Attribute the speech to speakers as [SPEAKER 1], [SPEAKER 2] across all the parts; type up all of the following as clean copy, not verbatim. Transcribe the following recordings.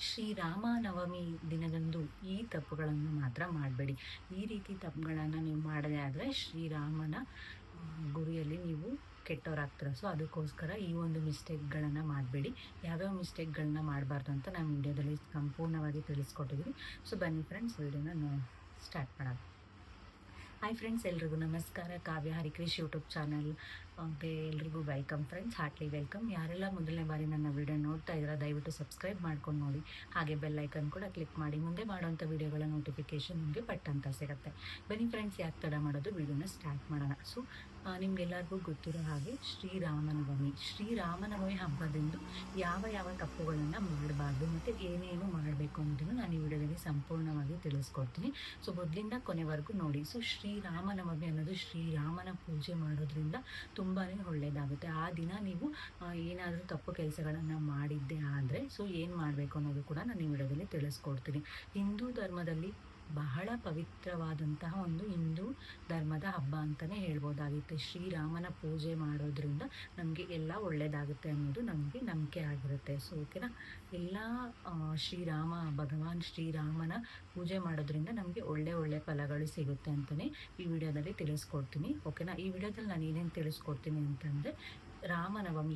[SPEAKER 1] ಶ್ರೀರಾಮನವಮಿ ದಿನದಂದು ಈ ತಪ್ಪುಗಳನ್ನು ಮಾತ್ರ ಮಾಡಬೇಡಿ. ಈ ರೀತಿ ತಪ್ಪುಗಳನ್ನು ನೀವು ಮಾಡದೇ ಆದರೆ ಶ್ರೀರಾಮನ ಗುರಿಯಲ್ಲಿ ನೀವು ಕೆಟ್ಟವರಾಗ್ತೀರ. ಸೊ ಅದಕ್ಕೋಸ್ಕರ ಈ ಒಂದು ಮಿಸ್ಟೇಕ್ಗಳನ್ನು ಮಾಡಬೇಡಿ. ಯಾವ್ಯಾವ ಮಿಸ್ಟೇಕ್ಗಳನ್ನ ಮಾಡಬಾರ್ದು ಅಂತ ನಾನು ವಿಡಿಯೋದಲ್ಲಿ ಸಂಪೂರ್ಣವಾಗಿ ತಿಳಿಸ್ಕೊಟ್ಟಿದ್ದೀನಿ. ಸೊ ಬನ್ನಿ ಫ್ರೆಂಡ್ಸ್, ವಿಡಿಯೋನ ಸ್ಟಾರ್ಟ್ ಮಾಡೋಣ. ಹಾಯ್ ಫ್ರೆಂಡ್ಸ್, ಎಲ್ರಿಗೂ ನಮಸ್ಕಾರ. ಕಾವ್ಯ ಹರಿಕೃಷ್ ಯೂಟ್ಯೂಬ್ ಚಾನಲ್ ಎಲ್ರಿಗೂ ವೆಲ್ಕಮ್ ಫ್ರೆಂಡ್ಸ್, ಹಾರ್ಟ್ಲಿ ವೆಲ್ಕಮ್. ಯಾರೆಲ್ಲ ಮೊದಲನೇ ಬಾರಿ ನನ್ನ ವಿಡಿಯೋ ನೋಡ್ತಾ ಇದ್ದೀರಾ ದಯವಿಟ್ಟು ಸಬ್ಸ್ಕ್ರೈಬ್ ಮಾಡ್ಕೊಂಡು ನೋಡಿ. ಹಾಗೆ ಬೆಲ್ ಐಕನ್ ಕೂಡ ಕ್ಲಿಕ್ ಮಾಡಿ, ಮುಂದೆ ಮಾಡುವಂಥ ವಿಡಿಯೋಗಳ ನೋಟಿಫಿಕೇಶನ್ ನಿಮಗೆ ಪಟ್ಟಂತ ಸಿಗುತ್ತೆ. ಬನ್ನಿ ಫ್ರೆಂಡ್ಸ್, ಯಾಕೆ ತಡ ಮಾಡೋದು, ವಿಡಿಯೋನ ಸ್ಟಾರ್ಟ್ ಮಾಡೋಣ. ಸೊ ನಿಮ್ಗೆಲ್ಲರಿಗೂ ಗೊತ್ತಿರೋ ಹಾಗೆ ಶ್ರೀರಾಮನವಮಿ ಹಬ್ಬದಂದು ಯಾವ ತಪ್ಪುಗಳನ್ನು ಮಾಡಬಾರ್ದು ಮತ್ತು ಏನೇನು ಮಾಡಬೇಕು ಅನ್ನೋದನ್ನು ನಾನು ಈ ವಿಡಿಯೋದಲ್ಲಿ ಸಂಪೂರ್ಣವಾಗಿ ತಿಳಿಸ್ಕೊಡ್ತೀನಿ. ಸೊ ಮೊದಲಿಂದ ಕೊನೆವರೆಗೂ ನೋಡಿ. ಸೊ ಶ್ರೀರಾಮನವಮಿ ಅನ್ನೋದು ಶ್ರೀರಾಮನ ಪೂಜೆ ಮಾಡೋದ್ರಿಂದ ತುಂಬಾ ಒಳ್ಳೆಯದಾಗುತ್ತೆ. ಆ ದಿನ ನೀವು ಏನಾದರೂ ತಪ್ಪು ಕೆಲಸಗಳನ್ನು ಮಾಡಿದ್ದೆ ಆದರೆ ಸೊ ಏನು ಮಾಡಬೇಕು ಅನ್ನೋದು ಕೂಡ ನಾನು ಈ ವಿಡಿಯೋದಲ್ಲಿ ತಿಳಿಸ್ಕೊಡ್ತೀನಿ. ಹಿಂದೂ ಧರ್ಮದಲ್ಲಿ ಬಹಳ ಪವಿತ್ರವಾದಂತಹ ಒಂದು ಹಿಂದೂ ಧರ್ಮದ ಹಬ್ಬ ಅಂತಲೇ ಹೇಳ್ಬೋದಾಗುತ್ತೆ. ಶ್ರೀರಾಮನ ಪೂಜೆ ಮಾಡೋದ್ರಿಂದ ನಮಗೆ ಎಲ್ಲ ಒಳ್ಳೆಯದಾಗುತ್ತೆ ಅನ್ನೋದು ನಮಗೆ ನಂಬಿಕೆ ಆಗಿರುತ್ತೆ. ಸೊ ಓಕೆನಾ, ಎಲ್ಲ ಭಗವಾನ್ ಶ್ರೀರಾಮನ ಪೂಜೆ ಮಾಡೋದ್ರಿಂದ ನಮಗೆ ಒಳ್ಳೆ ಫಲಗಳು ಸಿಗುತ್ತೆ ಅಂತಲೇ ಈ ವಿಡಿಯೋದಲ್ಲಿ ತಿಳಿಸ್ಕೊಡ್ತೀನಿ. ಓಕೆನಾ, ಈ ವಿಡಿಯೋದಲ್ಲಿ ನಾನು ಏನೇನು ತಿಳಿಸ್ಕೊಡ್ತೀನಿ ಅಂತಂದರೆ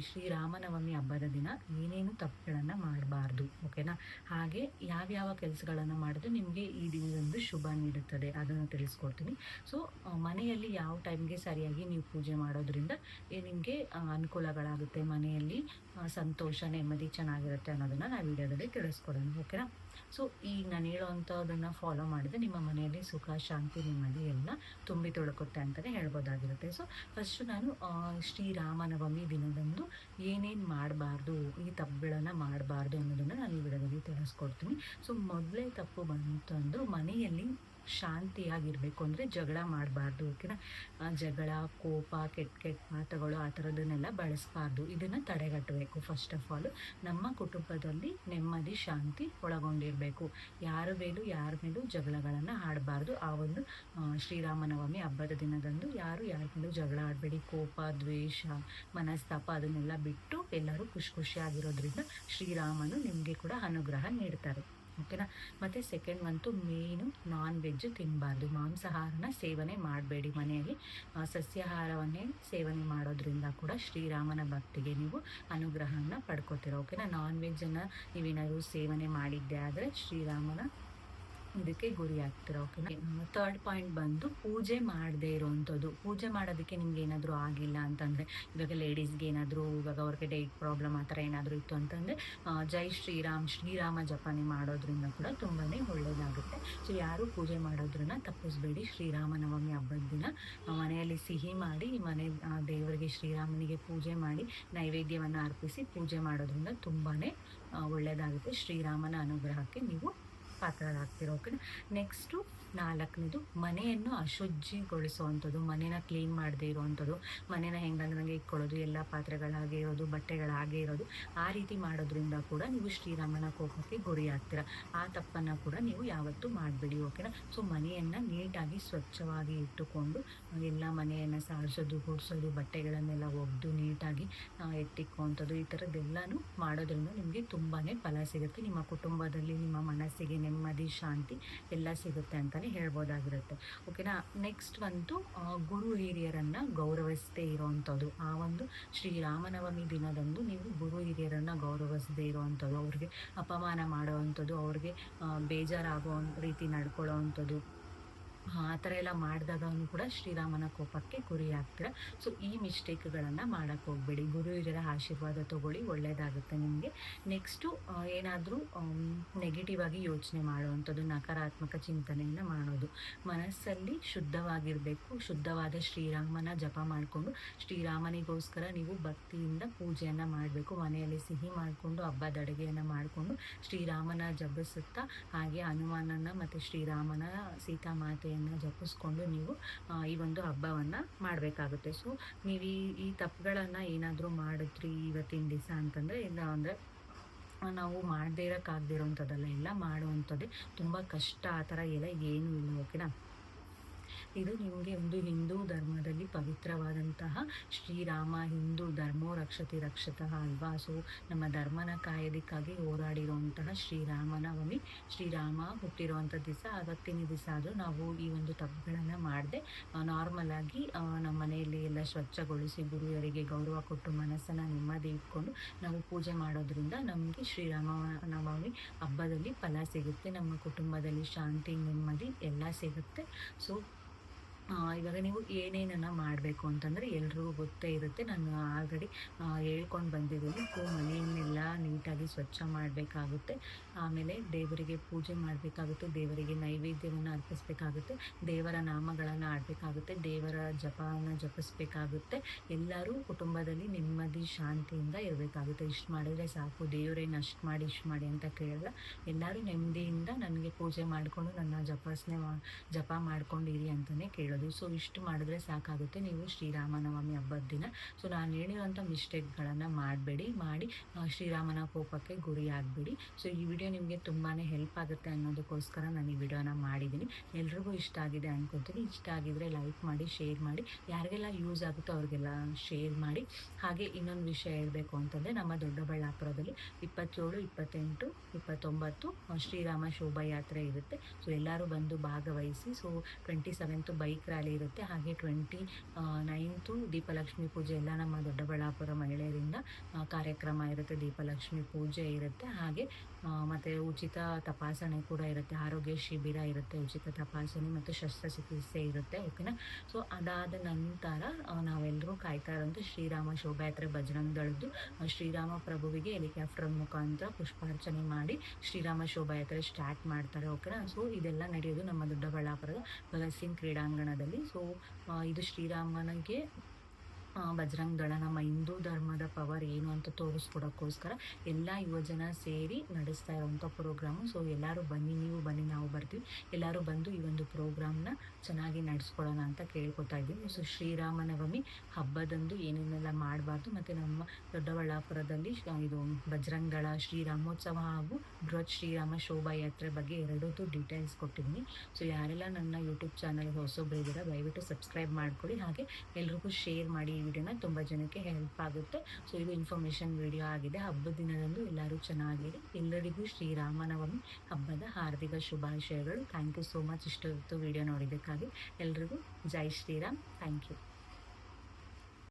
[SPEAKER 1] ಶ್ರೀರಾಮನವಮಿ ಹಬ್ಬದ ದಿನ ಏನೇನು ತಪ್ಪುಗಳನ್ನು ಮಾಡಬಾರ್ದು. ಓಕೆನಾ, ಹಾಗೆ ಯಾವ್ಯಾವ ಕೆಲಸಗಳನ್ನು ಮಾಡಿದ್ರೆ ನಿಮಗೆ ಈ ದಿನದಂದು ಶುಭ ನೀಡುತ್ತದೆ ಅದನ್ನು ತಿಳಿಸ್ಕೊಡ್ತೀನಿ. ಸೊ ಮನೆಯಲ್ಲಿ ಯಾವ ಟೈಮ್ಗೆ ಸರಿಯಾಗಿ ನೀವು ಪೂಜೆ ಮಾಡೋದ್ರಿಂದ ನಿಮಗೆ ಅನುಕೂಲಗಳಾಗುತ್ತೆ, ಮನೆಯಲ್ಲಿ ಸಂತೋಷ ನೆಮ್ಮದಿ ಚೆನ್ನಾಗಿರುತ್ತೆ ಅನ್ನೋದನ್ನು ನಾನು ವಿಡಿಯೋದಲ್ಲಿ ತಿಳಿಸ್ಕೊಡೋಣ. ಓಕೆನಾ, ಸೊ ಈಗ ನಾನು ಹೇಳೋವಂಥದ್ದನ್ನು ಫಾಲೋ ಮಾಡಿದ್ರೆ ನಿಮ್ಮ ಮನೆಯಲ್ಲಿ ಸುಖ ಶಾಂತಿ ನೆಮ್ಮದಿ ಎಲ್ಲ ತುಂಬಿ ತುಳುಕುತ್ತೆ ಅಂತಲೇ ಹೇಳ್ಬೋದಾಗಿರುತ್ತೆ. ಸೊ ಫಸ್ಟು ನಾನು ಶ್ರೀರಾಮನವಮಿ ದಿನದಂದು ಏನೇನು ಮಾಡಬಾರ್ದು, ಈ ತಪ್ಪುಗಳನ್ನು ಮಾಡಬಾರ್ದು ಅನ್ನೋದನ್ನು ನಾನು ಈ ವಿಡಿಯೋದಲ್ಲಿ ತಿಳಿಸ್ಕೊಡ್ತೀನಿ. ಸೊ ಮೊದಲೇ ತಪ್ಪು ಬಂತು ಅಂದರೂ ಮನೆಯಲ್ಲಿ ಶಾಂತಿಯಾಗಿರಬೇಕು ಅಂದರೆ ಜಗಳ ಮಾಡಬಾರ್ದು. ಓಕೆನಾ, ಜಗಳ, ಕೋಪ, ಕೆಟ್ಟ ಮಾತುಗಳು ಆ ಥರದನ್ನೆಲ್ಲ ಬಳಸಬಾರ್ದು. ಇದನ್ನು ತಡೆಗಟ್ಟಬೇಕು. ಫಸ್ಟ್ ಆಫ್ ಆಲ್ ನಮ್ಮ ಕುಟುಂಬದಲ್ಲಿ ನೆಮ್ಮದಿ ಶಾಂತಿ ಒಳಗೊಂಡಿರಬೇಕು. ಯಾರ ಮೇಲೂ ಜಗಳಗಳನ್ನು ಆಡಬಾರ್ದು. ಆ ಒಂದು ಶ್ರೀರಾಮನವಮಿ ಹಬ್ಬದ ದಿನದಂದು ಯಾರ ಮೇಲೂ ಜಗಳ ಆಡಬೇಡಿ. ಕೋಪ, ದ್ವೇಷ, ಮನಸ್ತಾಪ ಅದನ್ನೆಲ್ಲ ಬಿಟ್ಟು ಎಲ್ಲರೂ ಖುಷಿಯಾಗಿರೋದ್ರಿಂದ ಶ್ರೀರಾಮನು ನಿಮಗೆ ಕೂಡ ಅನುಗ್ರಹ ನೀಡ್ತಾರೆ. ಓಕೆನಾ, ಮತ್ತು ಸೆಕೆಂಡ್ ಅಂತೂ ಮೇನು ನಾನ್ ವೆಜ್ ತಿನ್ನಬಾರ್ದು. ಮಾಂಸಾಹಾರನ ಸೇವನೆ ಮಾಡಬೇಡಿ. ಮನೆಯಲ್ಲಿ ಸಸ್ಯಾಹಾರವನ್ನೇ ಸೇವನೆ ಮಾಡೋದ್ರಿಂದ ಕೂಡ ಶ್ರೀರಾಮನ ಭಕ್ತಿಗೆ ನೀವು ಅನುಗ್ರಹವನ್ನು ಪಡ್ಕೋತೀರ. ಓಕೆನಾ, ನಾನ್ ವೆಜ್ಜನ್ನು ನೀವೇನಾದರೂ ಸೇವನೆ ಮಾಡಿದ್ದೆ ಆದರೆ ಶ್ರೀರಾಮನ ಇದಕ್ಕೆ ಗುರಿ ಆಗ್ತೀರ. ಓಕೆನಾ, ಥರ್ಡ್ ಪಾಯಿಂಟ್ ಬಂದು ಪೂಜೆ ಮಾಡದೇ ಇರೋವಂಥದ್ದು. ಪೂಜೆ ಮಾಡೋದಕ್ಕೆ ನಿಮ್ಗೆ ಏನಾದರೂ ಆಗಿಲ್ಲ ಅಂತಂದರೆ, ಇವಾಗ ಲೇಡೀಸ್ಗೆ ಏನಾದರೂ ಇವಾಗ ಅವ್ರಿಗೆ ಡೇಟ್ ಪ್ರಾಬ್ಲಮ್ ಆ ಥರ ಏನಾದರೂ ಇತ್ತು ಅಂತಂದರೆ ಜೈ ಶ್ರೀರಾಮ ಜಪನೆ ಮಾಡೋದ್ರಿಂದ ಕೂಡ ತುಂಬಾ ಒಳ್ಳೆಯದಾಗುತ್ತೆ. ಸೊ ಯಾರು ಪೂಜೆ ಮಾಡೋದ್ರನ್ನ ತಪ್ಪಿಸ್ಬೇಡಿ. ಶ್ರೀರಾಮನವಮಿ ಹಬ್ಬದ ದಿನ ಮನೆಯಲ್ಲಿ ಸಿಹಿ ಮಾಡಿ ದೇವರಿಗೆ ಶ್ರೀರಾಮನಿಗೆ ಪೂಜೆ ಮಾಡಿ ನೈವೇದ್ಯವನ್ನು ಅರ್ಪಿಸಿ ಪೂಜೆ ಮಾಡೋದ್ರಿಂದ ತುಂಬಾ ಒಳ್ಳೆಯದಾಗುತ್ತೆ. ಶ್ರೀರಾಮನ ಅನುಗ್ರಹಕ್ಕೆ ನೀವು ಪಾತ್ರರಾಗ್ತಿರೋ. ಓಕೆನಾ, ನೆಕ್ಸ್ಟು 4ನೇದು ಮನೆಯನ್ನು ಅಶುಚಿಗೊಳಿಸುವಂಥದ್ದು. ಮನೇನ ಕ್ಲೀನ್ ಮಾಡದೇ ಇರೋವಂಥದ್ದು, ಮನೇನ ಹೆಂಗಂದ್ರಂಗೆ ಇಟ್ಕೊಳ್ಳೋದು, ಎಲ್ಲ ಪಾತ್ರೆಗಳಾಗೇ ಇರೋದು, ಬಟ್ಟೆಗಳಾಗೇ ಇರೋದು, ಆ ರೀತಿ ಮಾಡೋದ್ರಿಂದ ಕೂಡ ನೀವು ಶ್ರೀರಾಮನ ಕೋಪಕ್ಕೆ ಗುರಿ ಆಗ್ತೀರ. ಆ ತಪ್ಪನ್ನು ಕೂಡ ನೀವು ಯಾವತ್ತೂ ಮಾಡಬೇಡಿ. ಓಕೆನಾ, ಸೊ ಮನೆಯನ್ನು ನೀಟಾಗಿ ಸ್ವಚ್ಛವಾಗಿ ಇಟ್ಟುಕೊಂಡು ಎಲ್ಲ ಮನೆಯನ್ನು ಸಾರಿಸೋದು, ಗುಡಿಸೋದು, ಬಟ್ಟೆಗಳನ್ನೆಲ್ಲ ಒಗೆದು ನೀಟಾಗಿ ಎತ್ತಿಕ್ಕುವಂಥದ್ದು, ಈ ಥರದ್ದೆಲ್ಲನೂ ಮಾಡೋದ್ರಿಂದ ನಿಮಗೆ ತುಂಬಾ ಫಲ ಸಿಗುತ್ತೆ. ನಿಮ್ಮ ಕುಟುಂಬದಲ್ಲಿ ನಿಮ್ಮ ಮನಸ್ಸಿಗೆ ನೆಮ್ಮದಿ ಶಾಂತಿ ಎಲ್ಲ ಸಿಗುತ್ತೆ ಅಂತಲೇ ಹೇಳ್ಬೋದಾಗಿರುತ್ತೆ. ಓಕೆನಾ, ನೆಕ್ಸ್ಟ್ ಬಂತು ಗುರು ಹಿರಿಯರನ್ನು ಗೌರವಿಸದೇ ಇರೋವಂಥದ್ದು. ಆ ಒಂದು ಶ್ರೀರಾಮನವಮಿ ದಿನದಂದು ನೀವು ಗುರು ಹಿರಿಯರನ್ನು ಗೌರವಿಸದೇ ಇರೋವಂಥದ್ದು, ಅವ್ರಿಗೆ ಅಪಮಾನ ಮಾಡೋವಂಥದ್ದು, ಅವ್ರಿಗೆ ಬೇಜಾರಾಗೋ ರೀತಿ ನಡ್ಕೊಳ್ಳೋ ಅಂಥದ್ದು, ಆ ಥರ ಎಲ್ಲ ಮಾಡಿದಾಗ ಕೂಡ ಶ್ರೀರಾಮನ ಕೋಪಕ್ಕೆ ಗುರಿ ಆಗ್ತೀರ. ಸೊ ಈ ಮಿಸ್ಟೇಕ್ಗಳನ್ನು ಮಾಡೋಕ್ಕೆ ಹೋಗಬೇಡಿ. ಗುರು ಹಿರಿಯರ ಆಶೀರ್ವಾದ ತೊಗೊಳ್ಳಿ, ಒಳ್ಳೆಯದಾಗುತ್ತೆ ನಿಮಗೆ. ನೆಕ್ಸ್ಟು ಏನಾದರೂ ನೆಗೆಟಿವ್ ಆಗಿ ಯೋಚನೆ ಮಾಡುವಂಥದ್ದು, ನಕಾರಾತ್ಮಕ ಚಿಂತನೆಯನ್ನು ಮಾಡೋದು. ಮನಸ್ಸಲ್ಲಿ ಶುದ್ಧವಾಗಿರಬೇಕು. ಶುದ್ಧವಾದ ಶ್ರೀರಾಮನ ಜಪ ಮಾಡಿಕೊಂಡು ಶ್ರೀರಾಮನಿಗೋಸ್ಕರ ನೀವು ಭಕ್ತಿಯಿಂದ ಪೂಜೆಯನ್ನು ಮಾಡಬೇಕು. ಮನೆಯಲ್ಲಿ ಸಿಹಿ ಮಾಡಿಕೊಂಡು ಹಬ್ಬದ ಅಡುಗೆಯನ್ನು ಮಾಡಿಕೊಂಡು ಶ್ರೀರಾಮನ ಜಪಿಸುತ್ತಾ ಹಾಗೆ ಹನುಮಾನನ ಮತ್ತು ಶ್ರೀರಾಮನ ಸೀತಾಮಾತೆ ಜಪಿಸ್ಕೊಂಡು ನೀವು ಈ ಒಂದು ಹಬ್ಬವನ್ನು ಮಾಡಬೇಕಾಗುತ್ತೆ. ಸೊ ನೀವು ಈ ತಪ್ಪುಗಳನ್ನು ಏನಾದರೂ ಮಾಡಿದ್ರಿ ಇವತ್ತಿನ ದಿವಸ ಅಂತಂದರೆ, ಇಲ್ಲ ಅಂದರೆ ನಾವು ಮಾಡದೇ ಇರೋಕ್ಕಾಗದಿರೋವಂಥದ್ದೆಲ್ಲ ಎಲ್ಲ ಮಾಡುವಂಥದ್ದೇ ತುಂಬ ಕಷ್ಟ. ಆ ಥರ ಎಲ್ಲ ಏನೂ ಇಲ್ಲ. ಓಕೆನಾ, ಇದು ನಿಮಗೆ ಒಂದು ಹಿಂದೂ ಧರ್ಮದಲ್ಲಿ ಪವಿತ್ರವಾದಂತಹ ಶ್ರೀರಾಮ ಹಿಂದೂ ಧರ್ಮೋ ರಕ್ಷತಿ ರಕ್ಷತಃ ಅಲ್ವಾ. ಸೊ ನಮ್ಮ ಧರ್ಮನ ಕಾಯೋದಕ್ಕಾಗಿ ಹೋರಾಡಿರುವಂತಹ ಶ್ರೀರಾಮನವಮಿ, ಶ್ರೀರಾಮ ಹುಟ್ಟಿರುವಂಥ ದಿವಸ. ಅವತ್ತಿನ ದಿವಸ ಆದರೂ ನಾವು ಈ ಒಂದು ತಪ್ಪುಗಳನ್ನು ಮಾಡದೆ ನಾರ್ಮಲ್ ಆಗಿ ನಮ್ಮ ಮನೆಯಲ್ಲಿ ಎಲ್ಲ ಸ್ವಚ್ಛಗೊಳಿಸಿ ಗುರುವರಿಗೆ ಗೌರವ ಕೊಟ್ಟು ಮನಸ್ಸನ್ನು ನೆಮ್ಮದಿ ಇಟ್ಕೊಂಡು ನಾವು ಪೂಜೆ ಮಾಡೋದ್ರಿಂದ ನಮಗೆ ಶ್ರೀರಾಮನವಮಿ ಹಬ್ಬದಲ್ಲಿ ಫಲ ಸಿಗುತ್ತೆ. ನಮ್ಮ ಕುಟುಂಬದಲ್ಲಿ ಶಾಂತಿ ನೆಮ್ಮದಿ ಎಲ್ಲ ಸಿಗುತ್ತೆ. ಸೊ ಇವಾಗ ನೀವು ಏನೇನನ್ನು ಮಾಡಬೇಕು ಅಂತಂದರೆ ಎಲ್ರಿಗೂ ಗೊತ್ತೇ ಇರುತ್ತೆ. ನಾನು ಆಲ್ರೆಡಿ ಹೇಳ್ಕೊಂಡು ಬಂದಿದ್ದೀನಿ. ಸೊ ಮನೆಯನ್ನೆಲ್ಲ ನೀಟಾಗಿ ಸ್ವಚ್ಛ ಮಾಡಬೇಕಾಗುತ್ತೆ. ಆಮೇಲೆ ದೇವರಿಗೆ ಪೂಜೆ ಮಾಡಬೇಕಾಗುತ್ತೆ, ದೇವರಿಗೆ ನೈವೇದ್ಯವನ್ನು ಅರ್ಪಿಸಬೇಕಾಗುತ್ತೆ, ದೇವರ ನಾಮಗಳನ್ನು ಆಡಬೇಕಾಗುತ್ತೆ, ದೇವರ ಜಪವನ್ನು ಜಪಿಸ್ಬೇಕಾಗುತ್ತೆ. ಎಲ್ಲರೂ ಕುಟುಂಬದಲ್ಲಿ ನೆಮ್ಮದಿ ಶಾಂತಿಯಿಂದ ಇರಬೇಕಾಗುತ್ತೆ. ಇಷ್ಟು ಮಾಡಿದರೆ ಸಾಕು, ದೇವರೇನು ಅಷ್ಟು ಮಾಡಿ ಇಷ್ಟು ಮಾಡಿ ಅಂತ ಕೇಳಲ್ಲ. ಎಲ್ಲರೂ ನೆಮ್ಮದಿಯಿಂದ ನನಗೆ ಪೂಜೆ ಮಾಡಿಕೊಂಡು ನನ್ನ ಜಪ ಮಾಡ್ಕೊಂಡಿರಿ ಅಂತಲೇ ಕೇಳೋದು. ಸೊ ಇಷ್ಟು ಮಾಡಿದ್ರೆ ಸಾಕಾಗುತ್ತೆ ನೀವು ಶ್ರೀರಾಮನವಮಿ ಹಬ್ಬದ ದಿನ. ಸೊ ನಾನು ಹೇಳಿರೋಂಥ ಮಿಸ್ಟೇಕ್ಗಳನ್ನು ಮಾಡಬೇಡಿ, ಮಾಡಿ ಶ್ರೀರಾಮನ ಕೋಪಕ್ಕೆ ಗುರಿ ಆಗಬೇಡಿ. ಸೊ ಈ ವಿಡಿಯೋ ನಿಮಗೆ ತುಂಬಾ ಹೆಲ್ಪ್ ಆಗುತ್ತೆ ಅನ್ನೋದಕ್ಕೋಸ್ಕರ ನಾನು ಈ ವಿಡಿಯೋನ ಮಾಡಿದ್ದೀನಿ. ಎಲ್ರಿಗೂ ಇಷ್ಟ ಆಗಿದೆ ಅನ್ಕೊತೀನಿ. ಇಷ್ಟ ಆಗಿದರೆ ಲೈಕ್ ಮಾಡಿ, ಶೇರ್ ಮಾಡಿ, ಯಾರಿಗೆಲ್ಲ ಯೂಸ್ ಆಗುತ್ತೋ ಅವ್ರಿಗೆಲ್ಲ ಶೇರ್ ಮಾಡಿ. ಹಾಗೆ ಇನ್ನೊಂದು ವಿಷಯ ಹೇಳಬೇಕು ಅಂತಂದರೆ, ನಮ್ಮ ದೊಡ್ಡಬಳ್ಳಾಪುರದಲ್ಲಿ 27, 28, 29 ಶ್ರೀರಾಮ ಶೋಭಾಯಾತ್ರೆ ಇರುತ್ತೆ. ಸೊ ಎಲ್ಲರೂ ಬಂದು ಭಾಗವಹಿಸಿ. ಸೊ 27th ಬೈಕ್ ರ್ಯಾಲಿ ಇರುತ್ತೆ. ಹಾಗೆ 29th ದೀಪಲಕ್ಷ್ಮಿ ಪೂಜೆ ಎಲ್ಲ ನಮ್ಮ ದೊಡ್ಡಬಳ್ಳಾಪುರ ಮಹಿಳೆಯರಿಂದ ಕಾರ್ಯಕ್ರಮ ಇರುತ್ತೆ. ದೀಪಲಕ್ಷ್ಮಿ ಪೂಜೆ ಇರುತ್ತೆ. ಹಾಗೆ ಮತ್ತು ಉಚಿತ ತಪಾಸಣೆ ಕೂಡ ಇರುತ್ತೆ. ಆರೋಗ್ಯ ಶಿಬಿರ ಇರುತ್ತೆ, ಉಚಿತ ತಪಾಸಣೆ ಮತ್ತು ಶಸ್ತ್ರಚಿಕಿತ್ಸೆ ಇರುತ್ತೆ. ಓಕೆನಾ. ಸೊ ಅದಾದ ನಂತರ ನಾವೆಲ್ಲರೂ ಕಾಯ್ತಾ ಇರೋಂಥ ಶ್ರೀರಾಮ ಶೋಭಾಯಾತ್ರೆ ಬಜರಂಗ ದಳದ್ದು ಶ್ರೀರಾಮ ಪ್ರಭುವಿಗೆ ಹೆಲಿಕಾಪ್ಟರ್ ಮುಖಾಂತರ ಪುಷ್ಪಾರ್ಚನೆ ಮಾಡಿ ಶ್ರೀರಾಮ ಶೋಭಾಯಾತ್ರೆ ಸ್ಟಾರ್ಟ್ ಮಾಡ್ತಾರೆ. ಓಕೆನಾ. ಸೊ ಇದೆಲ್ಲ ನಡೆಯೋದು ನಮ್ಮ ದೊಡ್ಡಬಳ್ಳಾಪುರದ ಭಗತ್ ಸಿಂಗ್ ಕ್ರೀಡಾಂಗಣದಲ್ಲಿ. ಸೊ ಇದು ಶ್ರೀರಾಮನಿಗೆ ಬಜರಂಗ ದಳ ನಮ್ಮ ಹಿಂದೂ ಧರ್ಮದ ಪವರ್ ಏನು ಅಂತ ತೋರಿಸ್ಕೊಡೋಕ್ಕೋಸ್ಕರ ಎಲ್ಲ ಯುವಜನ ಸೇರಿ ನಡೆಸ್ತಾ ಇರೋವಂಥ ಪ್ರೋಗ್ರಾಮು. ಸೊ ಎಲ್ಲರೂ ಬನ್ನಿ, ನೀವು ಬನ್ನಿ, ನಾವು ಬರ್ತೀವಿ. ಎಲ್ಲರೂ ಬಂದು ಈ ಒಂದು ಪ್ರೋಗ್ರಾಮ್ನ ಚೆನ್ನಾಗಿ ನಡೆಸ್ಕೊಡೋಣ ಅಂತ ಕೇಳ್ಕೊತಾ ಇದ್ದೀವಿ. ಸೊ ಶ್ರೀರಾಮನವಮಿ ಹಬ್ಬದಂದು ಏನೇನೆಲ್ಲ ಮಾಡಬಾರ್ದು, ಮತ್ತು ನಮ್ಮ ದೊಡ್ಡಬಳ್ಳಾಪುರದಲ್ಲಿ ಇದು ಬಜರಂಗ ದಳ ಶ್ರೀರಾಮೋತ್ಸವ ಹಾಗೂ ಬೃಹತ್ ಶ್ರೀರಾಮ ಶೋಭಾಯಾತ್ರೆ ಬಗ್ಗೆ ಎರಡೂ ಡೀಟೇಲ್ಸ್ ಕೊಟ್ಟಿದ್ದೀನಿ. ಸೊ ಯಾರೆಲ್ಲ ನನ್ನ ಯೂಟ್ಯೂಬ್ ಚಾನಲ್ಗೆ ಹೊಸೊಬ್ಬರಿದ್ದೀರಾ ದಯವಿಟ್ಟು ಸಬ್ಸ್ಕ್ರೈಬ್ ಮಾಡ್ಕೊಳ್ಳಿ. ಹಾಗೆ ಎಲ್ರಿಗೂ ಶೇರ್ ಮಾಡಿ. ಈ ವಿಡಿಯೋನ ತುಂಬ ಜನಕ್ಕೆ ಹೆಲ್ಪ್ ಆಗುತ್ತೆ. ಸೊ ಇದು ಇನ್ಫಾರ್ಮೇಷನ್ ವಿಡಿಯೋ ಆಗಿದೆ. ಹಬ್ಬದ ದಿನದಂದು ಎಲ್ಲರೂ ಚೆನ್ನಾಗಿರಿ. ಎಲ್ಲರಿಗೂ ಶ್ರೀರಾಮನವಮಿ ಹಬ್ಬದ ಹಾರ್ದಿಕ ಶುಭಾಶಯಗಳು. ಥ್ಯಾಂಕ್ ಯು ಸೋ ಮಚ್ ಇಷ್ಟೊತ್ತು ವಿಡಿಯೋ ನೋಡಿದ್ದಕ್ಕಾಗಿ. ಎಲ್ರಿಗೂ ಜೈ ಶ್ರೀರಾಮ್. Thank you.